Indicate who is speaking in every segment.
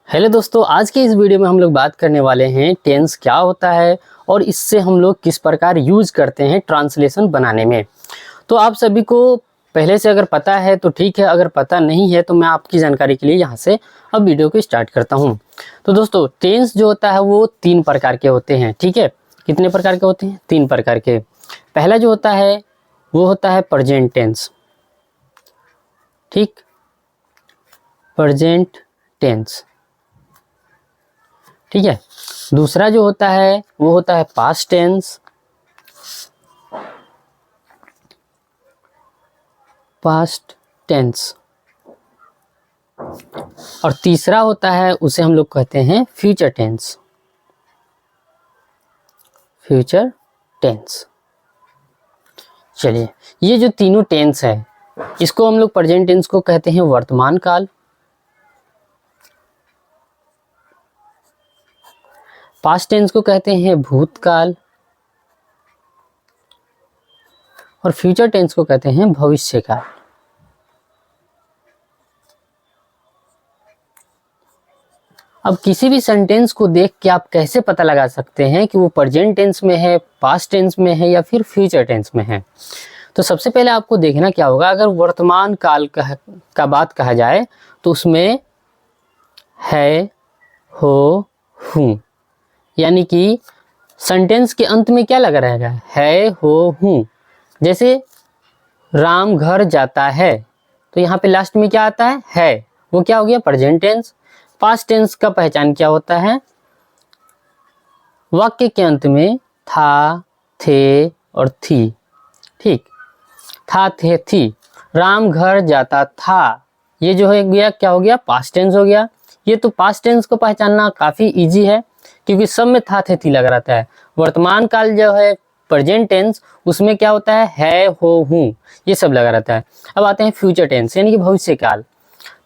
Speaker 1: Hello दोस्तों, आज के इस वीडियो में हम लोग बात करने वाले हैं टेंस क्या होता है और इससे हम लोग किस प्रकार यूज करते हैं ट्रांसलेशन बनाने में। तो आप सभी को पहले से अगर पता है तो ठीक है, अगर पता नहीं है तो मैं आपकी जानकारी के लिए यहाँ से अब वीडियो को स्टार्ट करता हूँ। तो दोस्तों, टेंस जो होता है वो 3 प्रकार के होते हैं। ठीक है, कितने प्रकार के होते हैं? 3 प्रकार के। पहला जो होता है वो होता है प्रेजेंट टेंस। ठीक, प्रेजेंट टेंस। ठीक है, दूसरा जो होता है वो होता है पास्ट टेंस। Past tense. और तीसरा होता है उसे हम लोग कहते हैं फ्यूचर टेंस। Future tense. चलिए, ये जो तीनों टेंस है इसको हम लोग प्रेजेंट टेंस को कहते हैं वर्तमान काल, पास्ट टेंस को कहते हैं भूतकाल और फ्यूचर टेंस को कहते हैं भविष्यकाल। अब किसी भी सेंटेंस को देख के आप कैसे पता लगा सकते हैं कि वो प्रेजेंट टेंस में है, पास्ट टेंस में है या फिर फ्यूचर टेंस में है? तो सबसे पहले आपको देखना क्या होगा, अगर वर्तमान काल का बात कहा जाए तो उसमें है, हो, हूँ, यानी कि सेंटेंस के अंत में क्या लगा रहेगा? है, हो, हूँ। जैसे राम घर जाता है तो यहाँ पे लास्ट में क्या आता है? वो क्या हो गया? Present tense. पास्ट टेंस का पहचान क्या होता है? वाक्य के अंत में था, थे और थी। ठीक, था, थे, थी। राम घर जाता था, ये जो है गया क्या हो गया? पास्ट टेंस हो गया। ये तो पास्ट टेंस को पहचानना काफ़ी इजी है क्योंकि सब में था, थे, थी लगा रहता है। वर्तमान काल जो है प्रेजेंट टेंस, उसमें क्या होता है, हो, हूँ, ये सब लगा रहता है। अब आते हैं फ्यूचर टेंस यानी कि भविष्य काल।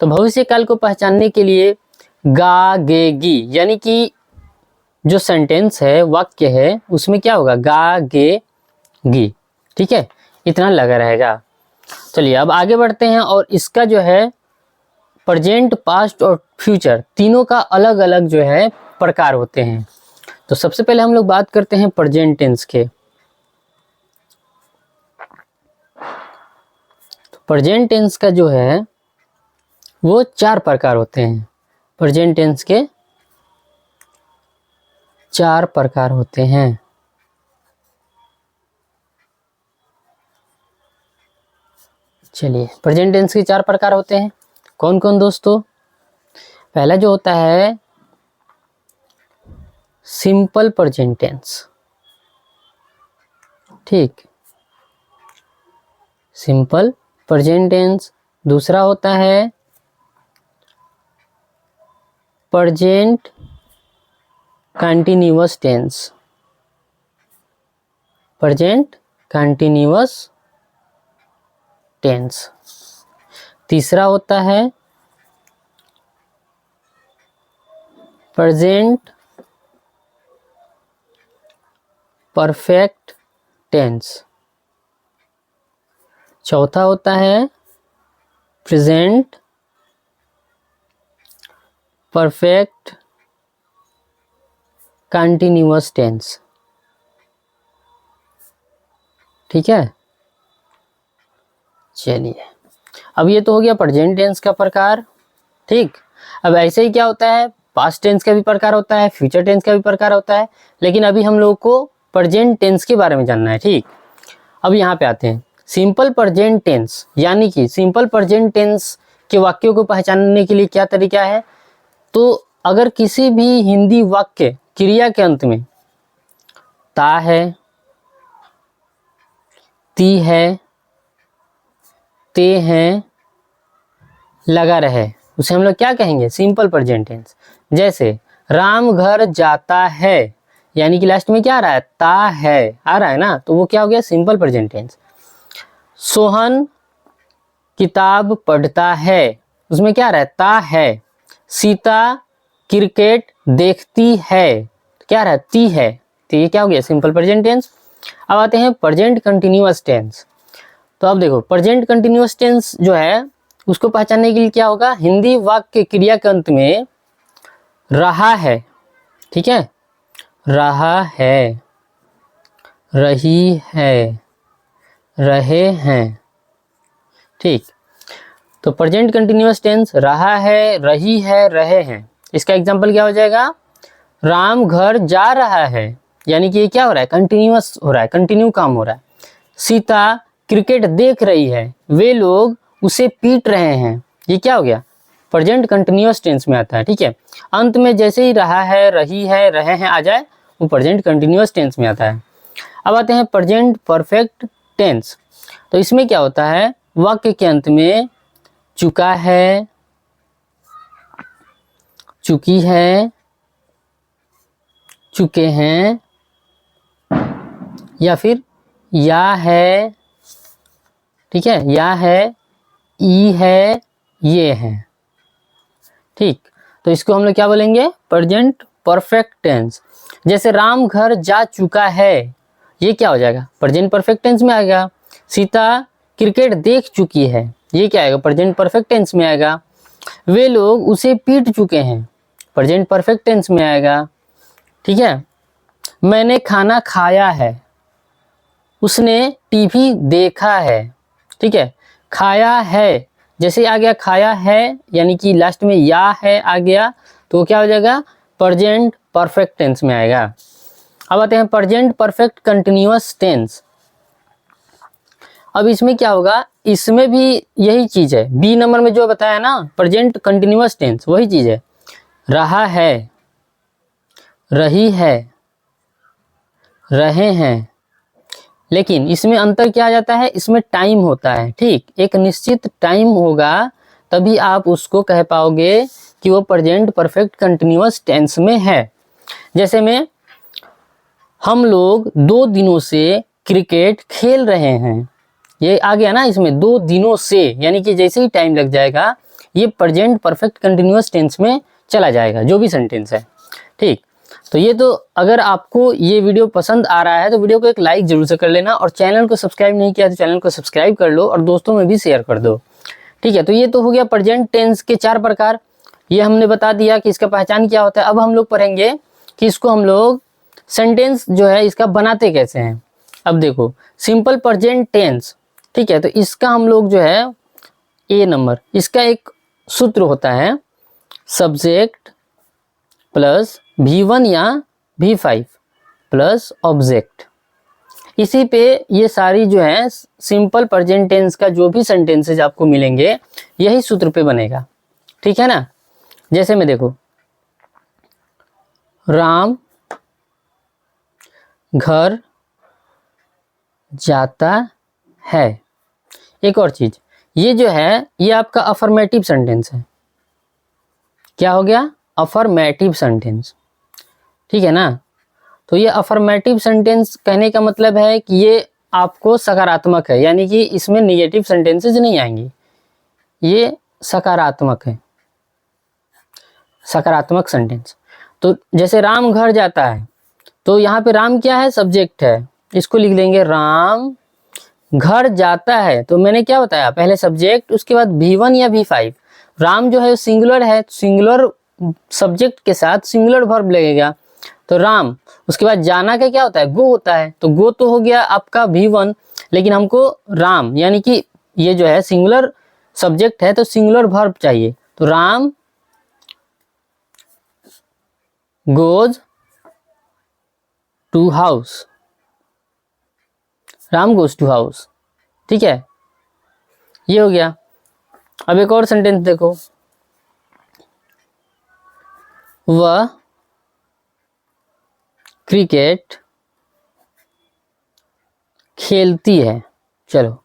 Speaker 1: तो भविष्य काल को पहचानने के लिए गा, गे, गी, यानी कि जो सेंटेंस है, वाक्य है, उसमें क्या होगा? गा, गे, गी। ठीक है, इतना लगा रहेगा। चलिए अब आगे बढ़ते हैं और इसका जो है प्रेजेंट, पास्ट और फ्यूचर तीनों का अलग अलग जो है प्रकार होते हैं। तो सबसे पहले हम लोग बात करते हैं प्रेजेंट टेंस के। तो प्रेजेंट टेंस का जो है वो 4 प्रकार होते हैं। प्रेजेंट टेंस के 4 प्रकार होते हैं। चलिए, प्रेजेंट टेंस के 4 प्रकार होते हैं। कौन कौन दोस्तों? पहला जो होता है सिंपल प्रेजेंट टेंस। ठीक, सिंपल प्रेजेंट टेंस। दूसरा होता है present continuous tense. Present continuous tense. तीसरा होता है प्रेजेंट परफेक्ट टेंस। चौथा होता है प्रेजेंट परफेक्ट कंटिन्यूअस टेंस। ठीक है, चलिए अब ये तो हो गया प्रेजेंट टेंस का प्रकार। ठीक, अब ऐसे ही क्या होता है, पास्ट टेंस का भी प्रकार होता है, फ्यूचर टेंस का भी प्रकार होता है, लेकिन अभी हम लोग को प्रेजेंट टेंस के बारे में जानना है। ठीक, अब यहाँ पे आते हैं सिंपल प्रेजेंट टेंस, यानी कि सिंपल प्रेजेंट टेंस के वाक्यों को पहचानने के लिए क्या तरीका है? तो अगर किसी भी हिंदी वाक्य क्रिया के अंत में ता है, ती है, ते हैं लगा रहे, उसे हम लोग क्या कहेंगे? Simple present tense. जैसे राम घर जाता है, यानी कि लास्ट में क्या आ रहा है? ता है आ रहा है ना, तो वो क्या हो गया? Simple present tense. सोहन किताब पढ़ता है, उसमें क्या आ रहा है? ता है। सीता क्रिकेट देखती है, क्या आ रहा है? ती है। तो ये क्या हो गया? Simple present tense. अब आते हैं प्रेजेंट कंटिन्यूअस टेंस। तो अब देखो, प्रेजेंट कंटिन्यूअस टेंस जो है उसको पहचानने के लिए क्या होगा? हिंदी वाक्य क्रिया के अंत में रहा है, ठीक है, रहा है, रही है, रहे हैं, ठीक। तो प्रेजेंट कंटिन्यूअस टेंस रहा है, रही है, रहे हैं। इसका एग्जांपल क्या हो जाएगा? राम घर जा रहा है, यानी कि ये क्या हो रहा है? कंटिन्यूअस हो रहा है, कंटिन्यू काम हो रहा है। सीता क्रिकेट देख रही है, वे लोग उसे पीट रहे हैं, ये क्या हो गया? प्रेजेंट कंटिन्यूअस टेंस में आता है, ठीक है। अंत में जैसे ही रहा है, रही है, रहे हैं आ जाए, वो प्रेजेंट कंटिन्यूअस टेंस में आता है। अब आते हैं प्रेजेंट परफेक्ट टेंस। तो इसमें क्या होता है? वाक्य के अंत में चुका है, चुकी है, चुके हैं, या फिर या है, ठीक है, या है, ई है, ये है, ठीक। तो इसको हम लोग क्या बोलेंगे? Present perfect tense. जैसे राम घर जा चुका है, ये क्या हो जाएगा? प्रेजेंट परफेक्ट टेंस में आएगा। सीता क्रिकेट देख चुकी है, ये क्या आएगा? प्रेजेंट परफेक्ट टेंस में आएगा। वे लोग उसे पीट चुके हैं, प्रेजेंट परफेक्ट टेंस में आएगा, ठीक है। मैंने खाना खाया है, उसने टीवी देखा है, ठीक है। खाया है जैसे आ गया, खाया है, यानी कि लास्ट में या है आ गया, तो क्या हो जाएगा? प्रेजेंट परफेक्ट टेंस में आएगा। अब आते हैं प्रेजेंट परफेक्ट कंटिन्यूअस टेंस। अब इसमें क्या होगा? इसमें भी यही चीज है, बी नंबर में जो बताया ना, प्रेजेंट कंटिन्यूअस टेंस, वही चीज है। रहा है, रही है, रहे हैं, लेकिन इसमें अंतर क्या आ जाता है? इसमें टाइम होता है, ठीक। एक निश्चित टाइम होगा तभी आप उसको कह पाओगे कि वो प्रेजेंट परफेक्ट कंटिन्यूअस टेंस में है। जैसे में हम लोग 2 दिनों से क्रिकेट खेल रहे हैं, ये आ गया ना इसमें 2 दिनों से, यानी कि जैसे ही टाइम लग जाएगा ये प्रेजेंट परफेक्ट कंटिन्यूअस टेंस में चला जाएगा, जो भी सेंटेंस है, ठीक। तो ये तो अगर आपको ये वीडियो पसंद आ रहा है तो वीडियो को एक लाइक जरूर से कर लेना, और चैनल को सब्सक्राइब नहीं किया तो चैनल को सब्सक्राइब कर लो और दोस्तों में भी शेयर कर दो, ठीक है। तो ये तो हो गया प्रेजेंट टेंस के 4 प्रकार, ये हमने बता दिया कि इसका पहचान क्या होता है। अब हम लोग पढ़ेंगे कि इसको हम लोग सेंटेंस जो है इसका बनाते कैसे हैं। अब देखो, सिंपल प्रेजेंट टेंस, ठीक है, तो इसका हम लोग जो है ए नंबर, इसका एक सूत्र होता है, सब्जेक्ट प्लस V1 या V5 प्लस ऑब्जेक्ट। इसी पे ये सारी जो है सिंपल प्रेजेंट टेंस का जो भी सेंटेंसेज आपको मिलेंगे यही सूत्र पे बनेगा, ठीक है ना। जैसे में देखो, राम घर जाता है। एक और चीज, ये जो है ये आपका अफर्मेटिव सेंटेंस है। क्या हो गया? अफर्मेटिव सेंटेंस, ठीक है ना। तो ये अफर्मेटिव सेंटेंस कहने का मतलब है कि ये आपको सकारात्मक है, यानी कि इसमें निगेटिव सेंटेंसेज नहीं आएंगी, ये सकारात्मक है, सकारात्मक सेंटेंस। तो जैसे राम घर जाता है, तो यहाँ पे राम क्या है? सब्जेक्ट है, इसको लिख लेंगे राम घर जाता है। तो मैंने क्या बताया? पहले सब्जेक्ट, उसके बाद V1 या V5। राम जो है सिंगुलर है, सिंगुलर सब्जेक्ट के साथ सिंगुलर वर्ब लगेगा, तो राम, उसके बाद जाना का क्या होता है? गो होता है, तो गो तो हो गया आपका V1, लेकिन हमको राम यानी कि ये जो है सिंगुलर सब्जेक्ट है तो सिंगुलर वर्ब चाहिए, तो Ram goes to house, Ram goes to house, ठीक है, ये हो गया। अब एक और सेंटेंस देखो, वह क्रिकेट खेलती है। चलो,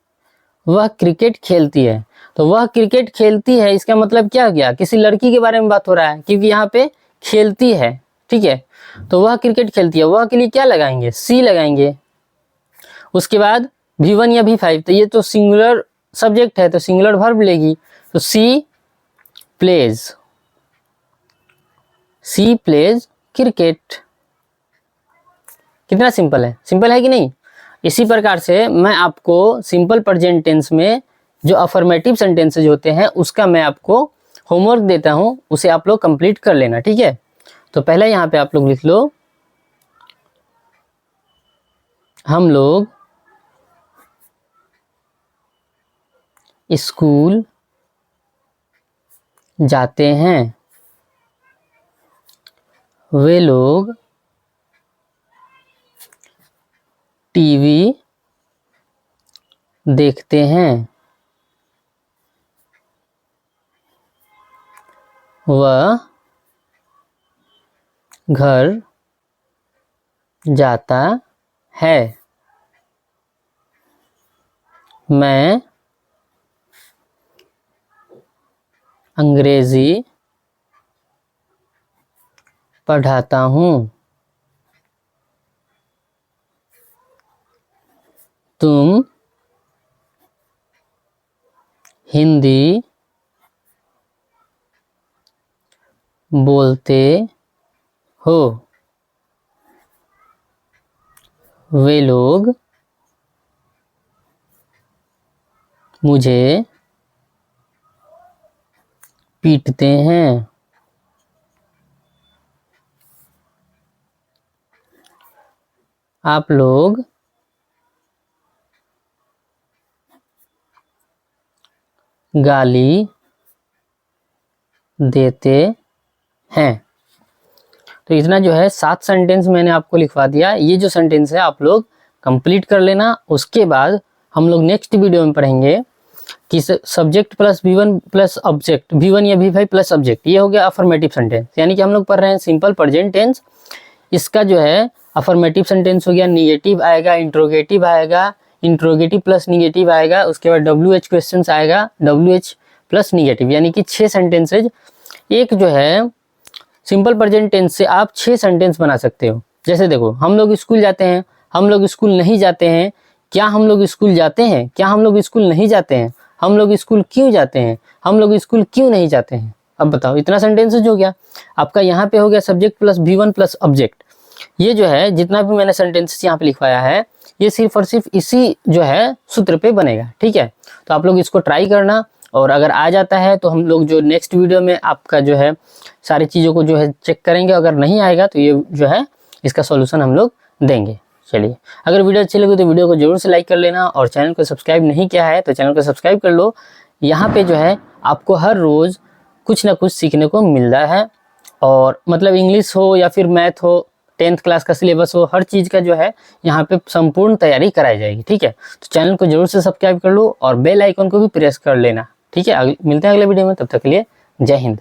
Speaker 1: वह क्रिकेट खेलती है, तो वह क्रिकेट खेलती है, इसका मतलब क्या हो गया? किसी लड़की के बारे में बात हो रहा है, क्योंकि यहाँ पे खेलती है, ठीक है। तो वह क्रिकेट खेलती है, वह के लिए क्या लगाएंगे? सी लगाएंगे। उसके बाद V1 या V5, तो ये तो सिंगुलर सब्जेक्ट है तो सिंगुलर वर्ब लेगी, तो सी प्लेज क्रिकेट। कितना सिंपल है, सिंपल है कि नहीं? इसी प्रकार से मैं आपको सिंपल प्रेजेंट टेंस में जो अफर्मेटिव सेंटेंसेज होते हैं उसका मैं आपको होमवर्क देता हूं, उसे आप लोग कंप्लीट कर लेना, ठीक है। तो पहले यहाँ पे आप लोग लिख लो, हम लोग स्कूल जाते हैं। वे लोग टीवी देखते हैं। वह घर जाता है। मैं अंग्रेजी पढ़ाता हूँ। तुम हिंदी बोलते हो। वे लोग मुझे पीटते हैं। आप लोग गाली देते हैं। तो इतना जो है 7 सेंटेंस मैंने आपको लिखवा दिया। ये जो सेंटेंस है आप लोग कंप्लीट कर लेना। उसके बाद हम लोग नेक्स्ट वीडियो में पढ़ेंगे कि subject plus V1 plus object, V1 या V5 प्लस ऑब्जेक्ट, ये हो गया अफर्मेटिव सेंटेंस। यानी कि हम लोग पढ़ रहे हैं सिंपल प्रेजेंट टेंस। इसका जो है अफर्मेटिव सेंटेंस हो गया, निगेटिव आएगा, इंट्रोगेटिव आएगा, इंट्रोगेटिव प्लस निगेटिव आएगा, उसके बाद WH क्वेश्चंस आएगा, WH प्लस निगेटिव, यानी कि 6 सेंटेंसेज। एक जो है सिंपल प्रेजेंट टेंस से आप 6 सेंटेंस बना सकते हो। जैसे देखो, हम लोग स्कूल जाते हैं, हम लोग स्कूल नहीं जाते हैं, क्या हम लोग स्कूल जाते हैं, क्या हम लोग स्कूल नहीं जाते हैं, हम लोग स्कूल क्यों जाते हैं, हम लोग स्कूल क्यों नहीं जाते हैं। अब बताओ, इतना सेंटेंसेज हो गया आपका। यहाँ पे हो गया subject plus V1 plus object. ये जो है जितना भी मैंने सेंटेंसेस यहाँ पे लिखवाया है, ये सिर्फ और सिर्फ इसी जो है सूत्र पे बनेगा। ठीक है, तो आप लोग इसको ट्राई करना, और अगर आ जाता है तो हम लोग जो नेक्स्ट वीडियो में आपका जो है सारी चीज़ों को जो है चेक करेंगे। अगर नहीं आएगा तो ये जो है इसका सॉल्यूशन हम लोग देंगे। चलिए, अगर वीडियो अच्छी लगी तो वीडियो को जरूर से लाइक कर लेना, और चैनल को सब्सक्राइब नहीं किया है तो चैनल को सब्सक्राइब कर लो। यहाँ पे जो है आपको हर रोज़ कुछ ना कुछ सीखने को मिल रहा है, और मतलब इंग्लिश हो या फिर मैथ हो, 10th क्लास का सिलेबस हो, हर चीज़ का जो है यहाँ पे संपूर्ण तैयारी कराई जाएगी। ठीक है, तो चैनल को जरूर से सब्सक्राइब कर लो और बेल आइकन को भी प्रेस कर लेना। ठीक है, मिलते हैं अगले वीडियो में, तब तक के लिए जय हिंद।